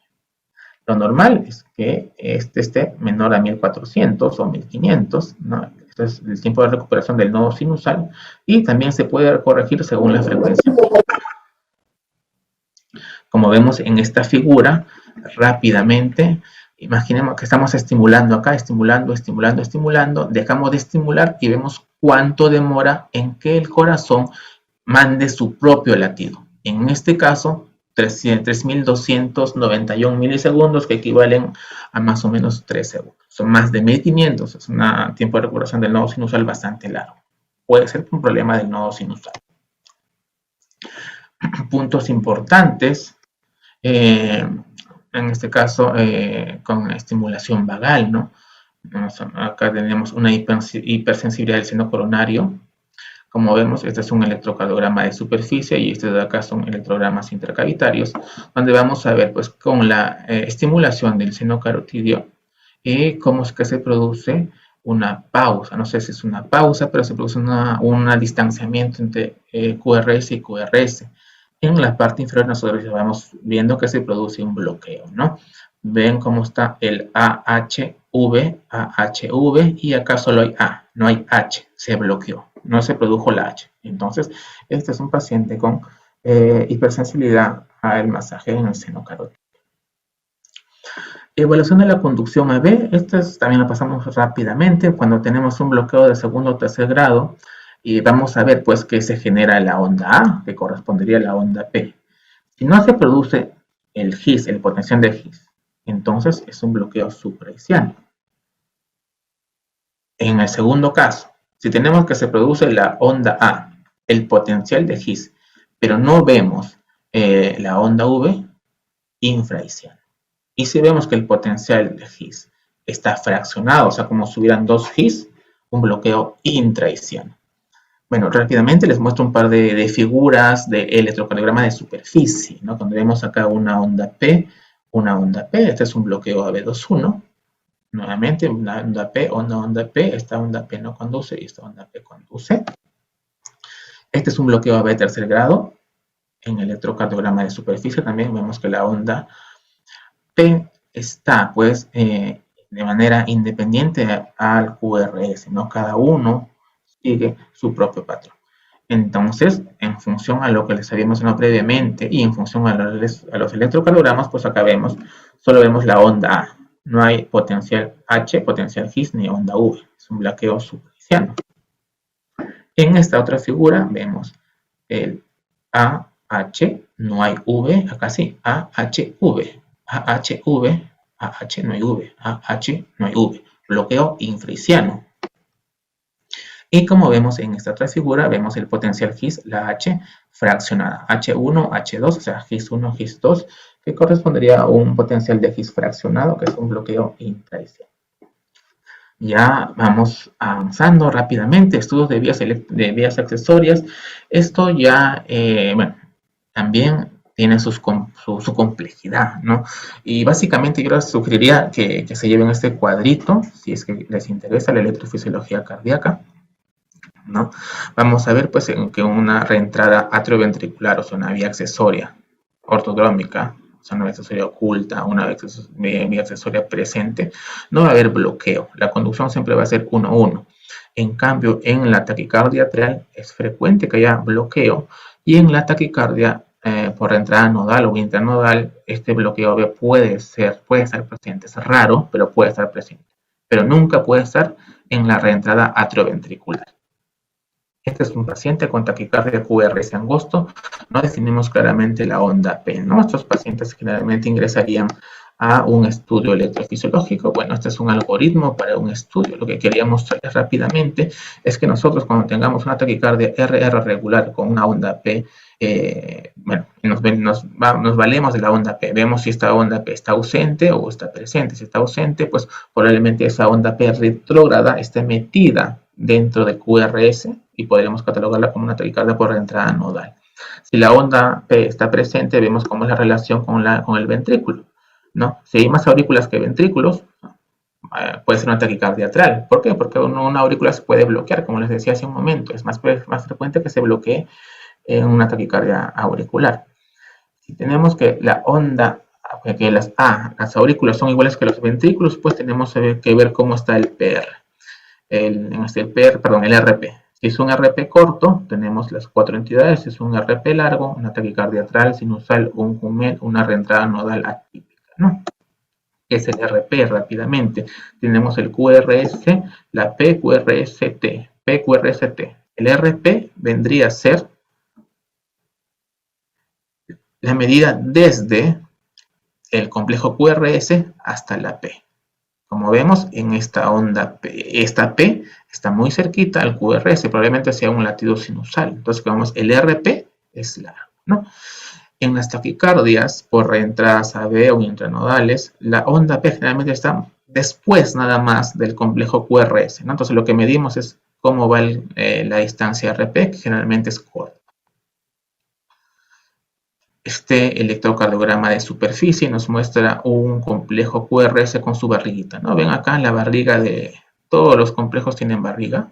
Lo normal es que este esté menor a 1400 o 1500, ¿no? Este es el tiempo de recuperación del nodo sinusal, y también se puede corregir según la frecuencia. Como vemos en esta figura, rápidamente, imaginemos que estamos estimulando acá, estimulando, dejamos de estimular y vemos cuánto demora en que el corazón mande su propio latido. En este caso, 3.291 milisegundos, que equivalen a más o menos 3 segundos. Son más de 1.500, es un tiempo de recuperación del nodo sinusal bastante largo. Puede ser un problema del nodo sinusal. Puntos importantes, en este caso con estimulación vagal, ¿no? Acá tenemos una hipersensibilidad del seno coronario. Como vemos, este es un electrocardiograma de superficie y este de acá son electrogramas intercavitarios, donde vamos a ver, pues, con la estimulación del seno carotidio, cómo es que se produce una pausa. No sé si es una pausa, pero se produce un distanciamiento entre QRS y QRS. En la parte inferior nosotros ya vamos viendo que se produce un bloqueo, ¿no? Ven cómo está el AHV, AHV, y acá solo hay A, no hay H, se bloqueó, no se produjo la H. Entonces, este es un paciente con hipersensibilidad al masaje en el seno carótido. Evaluación de la conducción AB, también la pasamos rápidamente cuando tenemos un bloqueo de segundo o tercer grado, y vamos a ver, pues, que se genera la onda A, que correspondería a la onda P. Si no se produce el GIS, el potencial de GIS, entonces es un bloqueo supraiciano. En el segundo caso, si tenemos que se produce la onda A, el potencial de GIS, pero no vemos la onda V, infraiciano. Y si vemos que el potencial de GIS está fraccionado, o sea, como si hubieran dos GIS, un bloqueo intraiciano. Bueno, rápidamente les muestro un par de figuras de electrocardiograma de superficie, ¿no? Donde vemos acá una onda P, este es un bloqueo AB21, nuevamente una onda P, esta onda P no conduce y esta onda P conduce. Este es un bloqueo AB tercer grado, en electrocardiograma de superficie también vemos que la onda P está, pues, de manera independiente al QRS, ¿no? Cada uno sigue su propio patrón. Entonces, en función a lo que les había mencionado previamente y en función a los electrocardiogramas, pues acá solo vemos la onda A. No hay potencial H, potencial GIS ni onda V. Es un bloqueo supraiciano. En esta otra figura vemos el AH, no hay V, acá sí, AHV. AHV, AH no hay V, AH no hay V. Bloqueo infraiciano. Y como vemos en esta otra figura, vemos el potencial GIS, la H fraccionada, H1, H2, o sea, GIS1, GIS2, que correspondería a un potencial de GIS fraccionado, que es un bloqueo intraiciano. Ya vamos avanzando rápidamente, estudios de vías accesorias. Esto ya, bueno, también tiene su complejidad, ¿no? Y básicamente yo les sugeriría que se lleven este cuadrito, si es que les interesa la electrofisiología cardíaca, ¿no? Vamos a ver, pues, que una reentrada atrioventricular, o sea, una vía accesoria ortodrómica, o sea, una vía accesoria oculta, una vía accesoria presente, no va a haber bloqueo. La conducción siempre va a ser 1-1. En cambio, en la taquicardia atrial es frecuente que haya bloqueo, y en la taquicardia por reentrada nodal o intranodal, este bloqueo puede estar presente. Es raro, pero puede estar presente. Pero nunca puede estar en la reentrada atrioventricular. Este es un paciente con taquicardia QRS angosto. No definimos claramente la onda P, ¿no? Estos pacientes generalmente ingresarían a un estudio electrofisiológico. Bueno, este es un algoritmo para un estudio. Lo que quería mostrarles rápidamente es que nosotros, cuando tengamos una taquicardia RR regular con una onda P, bueno, nos valemos de la onda P. Vemos si esta onda P está ausente o está presente. Si está ausente, pues probablemente esa onda P retrógrada esté metida dentro de QRS y podríamos catalogarla como una taquicardia por reentrada nodal. Si la onda P está presente, vemos cómo es la relación con el ventrículo, ¿no? Si hay más aurículas que ventrículos, puede ser una taquicardia atrial. ¿Por qué? Porque una aurícula se puede bloquear, como les decía hace un momento. Es más frecuente que se bloquee en una taquicardia auricular. Si tenemos que la onda, que las aurículas son iguales que los ventrículos, pues tenemos que ver cómo está el PR. El RP. Si es un RP corto, tenemos las cuatro entidades. Si es un RP largo, una taquicardia atrial, sinusal, un JUMEL, una reentrada nodal atípica, ¿no? ¿Qué es el RP? Rápidamente, tenemos el QRS, la PQRST, PQRST. El RP vendría a ser la medida desde el complejo QRS hasta la P. Como vemos, en esta onda P, esta P está muy cerquita al QRS, probablemente sea un latido sinusal. Entonces, vemos, el RP es largo, ¿no? En las taquicardias por reentradas AB o intranodales, la onda P generalmente está después nada más del complejo QRS, ¿no? Entonces, lo que medimos es cómo va la distancia RP, que generalmente es corta. Este electrocardiograma de superficie nos muestra un complejo QRS con su barriguita, ¿no? Ven acá la barriga de todos los complejos tienen barriga.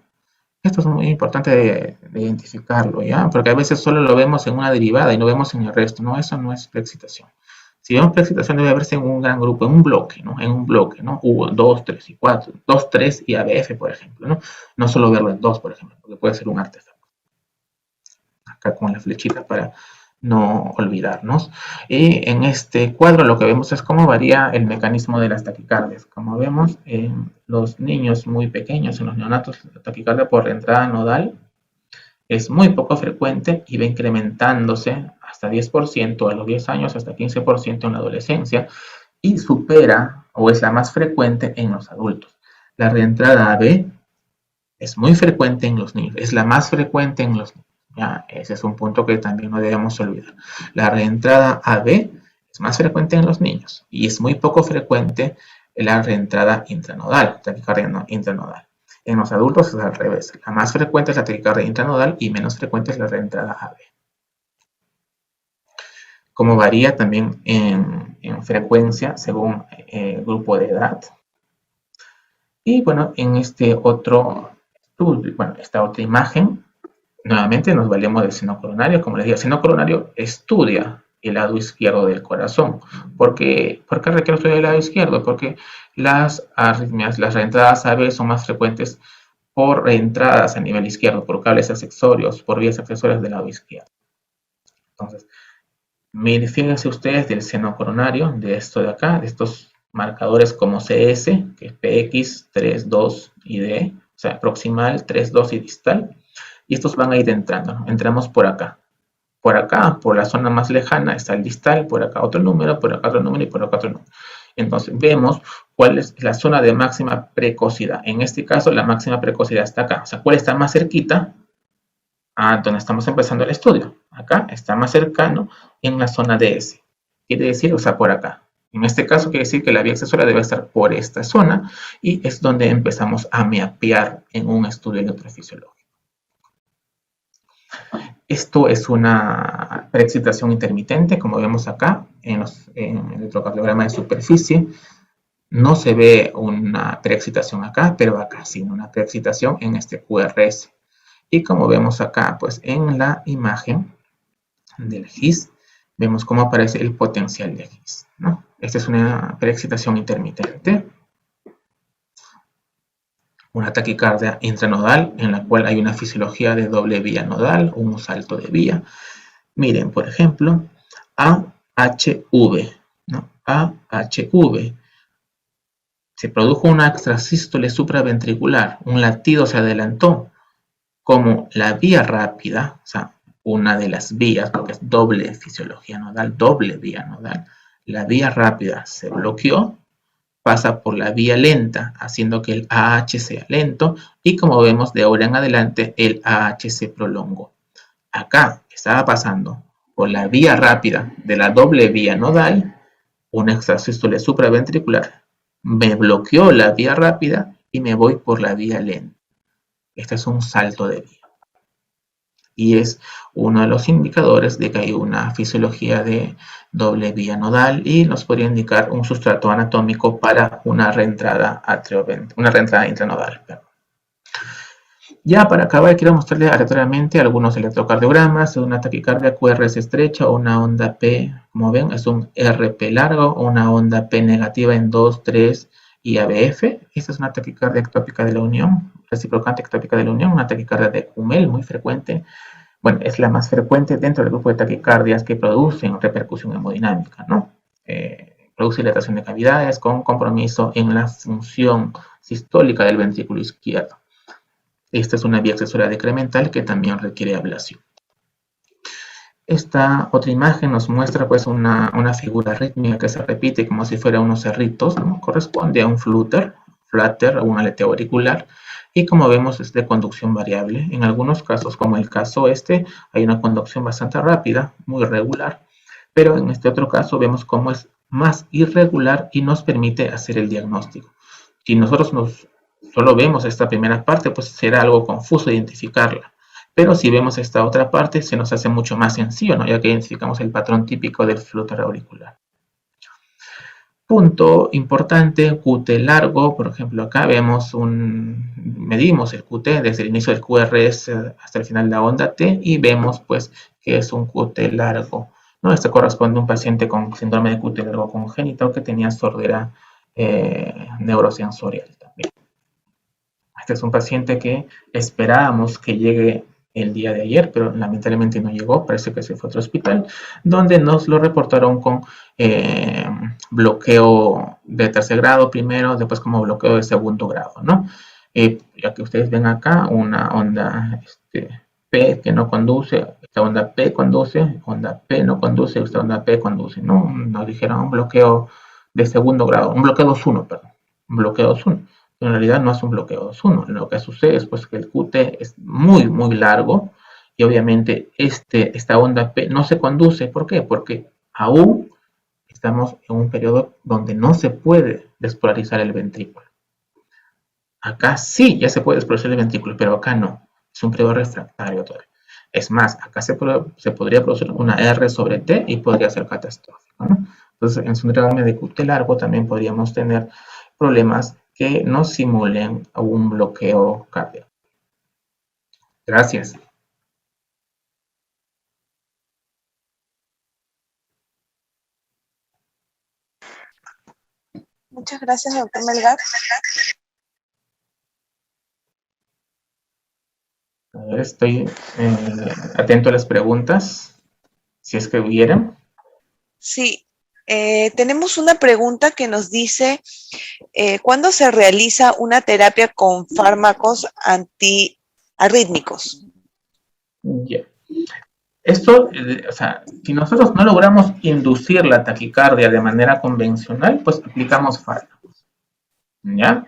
Esto es muy importante de identificarlo, ¿ya? Porque a veces solo lo vemos en una derivada y no vemos en el resto, ¿no? Eso no es preexcitación. Si vemos preexcitación debe verse en un gran grupo, en un bloque, ¿no? En un bloque, ¿no? 1, 2, 3 y 4, 2, 3 y ABF, por ejemplo, ¿no? No solo verlo en 2, por ejemplo, porque puede ser un artefacto. Acá con la flechita para no olvidarnos. Y en este cuadro lo que vemos es cómo varía el mecanismo de las taquicardias. Como vemos, en los niños muy pequeños, en los neonatos, la taquicardia por entrada nodal es muy poco frecuente y va incrementándose hasta 10% a los 10 años, hasta 15% en la adolescencia, y supera o es la más frecuente en los adultos. La reentrada AB es muy frecuente en los niños, es la más frecuente en los niños. Ya, ese es un punto que también no debemos olvidar. La reentrada AB es más frecuente en los niños y es muy poco frecuente la reentrada intranodal, taquicardia intranodal. En los adultos es al revés. La más frecuente es la taquicardia intranodal y menos frecuente es la reentrada AB. Como varía también en frecuencia según el grupo de edad. Y bueno, en este otro estudio, bueno, esta otra imagen, nuevamente nos valemos del seno coronario. Como les digo, el seno coronario estudia el lado izquierdo del corazón. ¿Por qué requiere estudiar el lado izquierdo? Porque las arritmias, las reentradas AB son más frecuentes por reentradas a nivel izquierdo, por cables accesorios, por vías accesorias del lado izquierdo. Entonces, fíjense ustedes del seno coronario, de esto de acá, de estos marcadores como CS, que es PX, 3, 2 y D, o sea, proximal, 3, 2 y distal. Y estos van a ir entrando, ¿no? Entramos por acá, por la zona más lejana está el distal, por acá otro número, por acá otro número y por acá otro número. Entonces vemos cuál es la zona de máxima precocidad. En este caso la máxima precocidad está acá, o sea, cuál está más cerquita a donde estamos empezando el estudio. Acá está más cercano en la zona DS. Quiere decir, o sea, por acá. En este caso quiere decir que la vía accesoria debe estar por esta zona y es donde empezamos a mapear en un estudio electrofisiológico. Esto es una preexcitación intermitente, como vemos acá en el electrocardiograma de superficie. No se ve una preexcitación acá, pero acá sí, una preexcitación en este QRS. Y como vemos acá, pues en la imagen del GIS, vemos cómo aparece el potencial de GIS, ¿no? Esta es una preexcitación intermitente. Una taquicardia intranodal en la cual hay una fisiología de doble vía nodal, un salto de vía. Miren, por ejemplo, AHV, ¿no? AHV. Se produjo una extrasístole supraventricular, un latido se adelantó, como la vía rápida, o sea, una de las vías, porque es doble fisiología nodal, doble vía nodal, la vía rápida se bloqueó, pasa por la vía lenta, haciendo que el AH sea lento, y como vemos de ahora en adelante, el AH se prolongó. Acá estaba pasando por la vía rápida de la doble vía nodal, una extrasístole supraventricular, me bloqueó la vía rápida y me voy por la vía lenta. Este es un salto de vía. Y es uno de los indicadores de que hay una fisiología de doble vía nodal y nos podría indicar un sustrato anatómico para una reentrada intranodal. Ya para acabar quiero mostrarles aleatoriamente algunos electrocardiogramas de una taquicardia QRS estrecha o una onda P, como ven es un RP largo o una onda P negativa en 2, 3 y ABF. Esta es una taquicardia ectópica de la unión, reciprocante ectópica de la unión, una taquicardia de Hummel muy frecuente. Bueno, es la más frecuente dentro del grupo de taquicardias que producen repercusión hemodinámica, ¿no? Produce dilatación de cavidades con compromiso en la función sistólica del ventrículo izquierdo. Esta es una vía accesoria decremental que también requiere ablación. Esta otra imagen nos muestra pues una figura rítmica que se repite como si fuera unos cerritos, ¿no? Corresponde a un flutter o un aleteo auricular, y como vemos es de conducción variable. En algunos casos, como el caso este, hay una conducción bastante rápida, muy regular, pero en este otro caso vemos cómo es más irregular y nos permite hacer el diagnóstico. Si nosotros solo vemos esta primera parte, pues será algo confuso identificarla. Pero si vemos esta otra parte, se nos hace mucho más sencillo, ¿no? Ya que identificamos el patrón típico del flutter auricular. Punto importante, QT largo, por ejemplo, acá medimos el QT desde el inicio del QRS hasta el final de la onda T y vemos pues que es un QT largo, ¿no? Este corresponde a un paciente con síndrome de QT largo congénito que tenía sordera neurosensorial también. Este es un paciente que esperábamos que llegue el día de ayer, pero lamentablemente no llegó, parece que se fue a otro hospital, donde nos lo reportaron con bloqueo de tercer grado primero, después como bloqueo de segundo grado, ¿no? Ya que ustedes ven acá una onda P que no conduce, esta onda P conduce, onda P no conduce, esta onda P conduce, ¿no? Nos dijeron un bloqueo de segundo grado, un bloqueo 2-1, perdón, un bloqueo 2-1. En realidad no es un bloqueo 2-1. Lo que sucede es pues, que el QT es muy, muy largo y obviamente esta onda P no se conduce. ¿Por qué? Porque aún estamos en un periodo donde no se puede despolarizar el ventrículo. Acá sí ya se puede despolarizar el ventrículo, pero acá no. Es un periodo refractario todavía. Es más, acá se podría producir una R sobre T y podría ser catastrófico, ¿no? Entonces, en síndrome de QT largo también podríamos tener problemas que no simulen un bloqueo cardíaco. Gracias. Muchas gracias, doctor Melgar. A ver, estoy atento a las preguntas, si es que hubieran. Sí, tenemos una pregunta que nos dice, ¿cuándo se realiza una terapia con fármacos antiarrítmicos? Yeah. Esto, o sea, si nosotros no logramos inducir la taquicardia de manera convencional, pues aplicamos fármacos, ¿ya?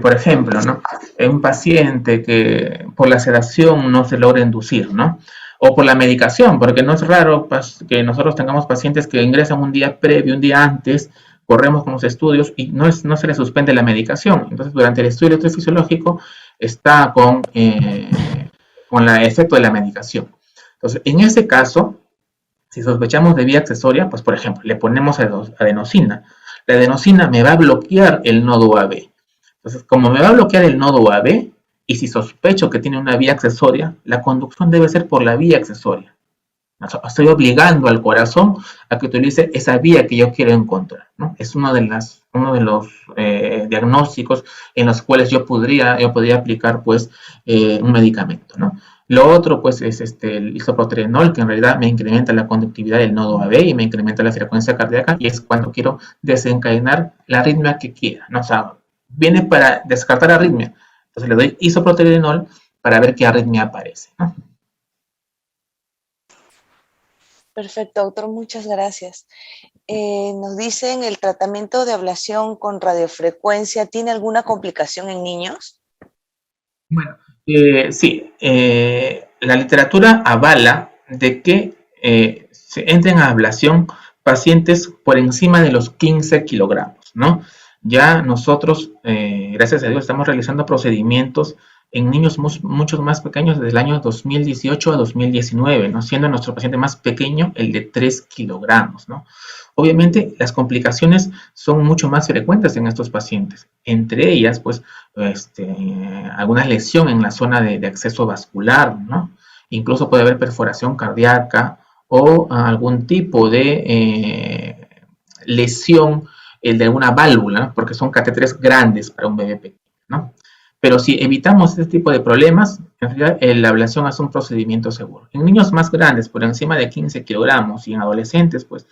Por ejemplo, ¿no? Un paciente que por la sedación no se logra inducir, ¿no? O por la medicación, porque no es raro que nosotros tengamos pacientes que ingresan un día previo, un día antes, corremos con los estudios y no se les suspende la medicación. Entonces, durante el estudio electrofisiológico está con el efecto de la medicación. Entonces, en ese caso, si sospechamos de vía accesoria, pues por ejemplo, le ponemos adenosina. La adenosina me va a bloquear el nodo AB. Entonces, como me va a bloquear el nodo AB, y si sospecho que tiene una vía accesoria, la conducción debe ser por la vía accesoria. Estoy obligando al corazón a que utilice esa vía que yo quiero encontrar, ¿no? Es uno de los diagnósticos en los cuales yo podría aplicar pues un medicamento, ¿no? Lo otro pues es el isoproterenol, que en realidad me incrementa la conductividad del nodo AB y me incrementa la frecuencia cardíaca, y es cuando quiero desencadenar la arritmia que quiera, ¿no? O sea, viene para descartar arritmia. Entonces le doy isoproterenol para ver qué arritmia aparece, ¿no? Perfecto, doctor, muchas gracias. Nos dicen, ¿el tratamiento de ablación con radiofrecuencia tiene alguna complicación en niños? Bueno, sí, la literatura avala de que se entren a ablación pacientes por encima de los 15 kilogramos, ¿no? Ya nosotros, gracias a Dios, estamos realizando procedimientos en niños mucho más pequeños desde el año 2018 a 2019, ¿no? Siendo nuestro paciente más pequeño el de 3 kilogramos, ¿no? Obviamente, las complicaciones son mucho más frecuentes en estos pacientes. Entre ellas, pues, alguna lesión en la zona de acceso vascular, ¿no? Incluso puede haber perforación cardíaca o algún tipo de lesión de alguna válvula, porque son catéteres grandes para un bebé pequeño, ¿no? Pero si evitamos este tipo de problemas, en realidad la ablación es un procedimiento seguro. En niños más grandes, por encima de 15 kilogramos, y en adolescentes, pues,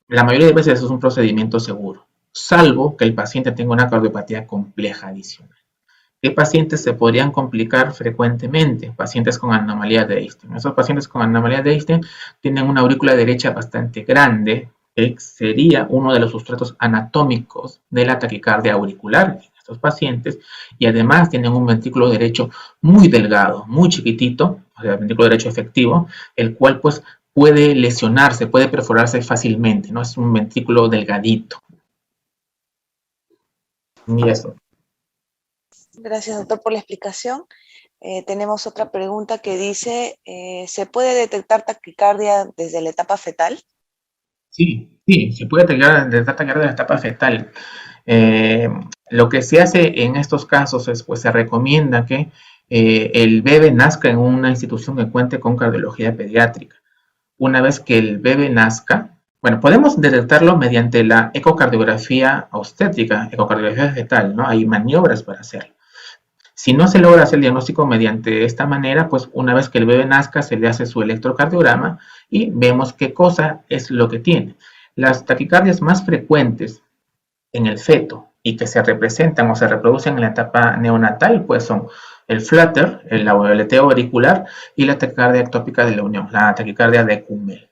la mayoría de veces es un procedimiento seguro, salvo que el paciente tenga una cardiopatía compleja adicional. ¿Qué pacientes se podrían complicar frecuentemente? Pacientes con anomalía de Einstein. Esos pacientes con anomalía de Einstein tienen una aurícula derecha bastante grande, que sería uno de los sustratos anatómicos de la taquicardia auricular en estos pacientes, y además tienen un ventrículo derecho muy delgado, muy chiquitito, o sea, el ventrículo derecho efectivo, el cual pues puede lesionarse, puede perforarse fácilmente, ¿no? Es un ventrículo delgadito. Y eso. Gracias, doctor, por la explicación. Tenemos otra pregunta que dice, ¿se puede detectar taquicardia desde la etapa fetal? Sí, sí, se puede detectar taquicardia de la etapa fetal. Eh, lo que se hace en estos casos es, pues se recomienda que el bebé nazca en una institución que cuente con cardiología pediátrica. Una vez que el bebé nazca, bueno, podemos detectarlo mediante la ecocardiografía obstétrica, ecocardiografía fetal, ¿no? Hay maniobras para hacerlo. Si no se logra hacer el diagnóstico mediante esta manera, pues una vez que el bebé nazca se le hace su electrocardiograma y vemos qué cosa es lo que tiene. Las taquicardias más frecuentes en el feto y que se representan o se reproducen en la etapa neonatal, pues son el flutter, el aleteo auricular y la taquicardia ectópica de la unión, la taquicardia de Kummel.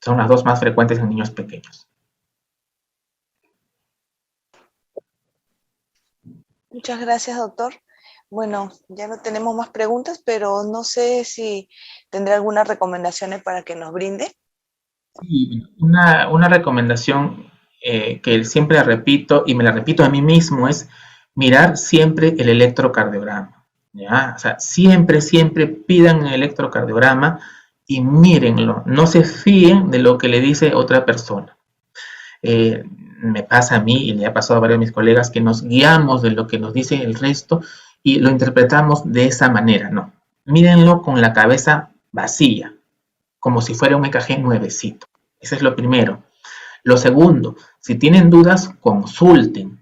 Son las dos más frecuentes en niños pequeños. Muchas gracias, doctor. Bueno, ya no tenemos más preguntas, pero no sé si tendrá algunas recomendaciones para que nos brinde. Sí, una recomendación que siempre repito y me la repito a mí mismo es mirar siempre el electrocardiograma. ¿Ya? O sea, siempre, siempre pidan el electrocardiograma y mírenlo. No se fíen de lo que le dice otra persona. Me pasa a mí y le ha pasado a varios de mis colegas que nos guiamos de lo que nos dice el resto y lo interpretamos de esa manera. No, mírenlo con la cabeza vacía, como si fuera un EKG nuevecito. Ese es lo primero. Lo segundo, si tienen dudas, consulten,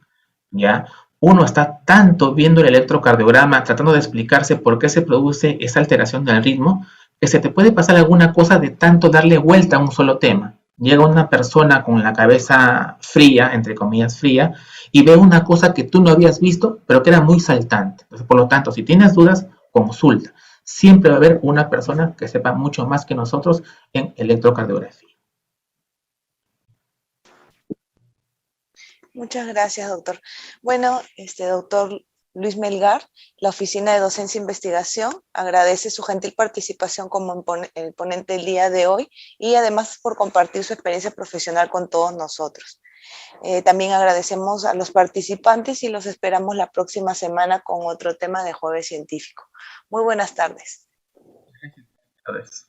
¿ya? Uno está tanto viendo el electrocardiograma, tratando de explicarse por qué se produce esa alteración del ritmo, que se te puede pasar alguna cosa de tanto darle vuelta a un solo tema. Llega una persona con la cabeza fría, entre comillas fría, y ve una cosa que tú no habías visto, pero que era muy saltante. Entonces, por lo tanto, si tienes dudas, consulta. Siempre va a haber una persona que sepa mucho más que nosotros en electrocardiografía. Muchas gracias, doctor. Bueno, doctor Luis Melgar, la Oficina de Docencia e Investigación agradece su gentil participación como el ponente el día de hoy y además por compartir su experiencia profesional con todos nosotros. También agradecemos a los participantes y los esperamos la próxima semana con otro tema de Jueves Científico. Muy buenas tardes. Gracias.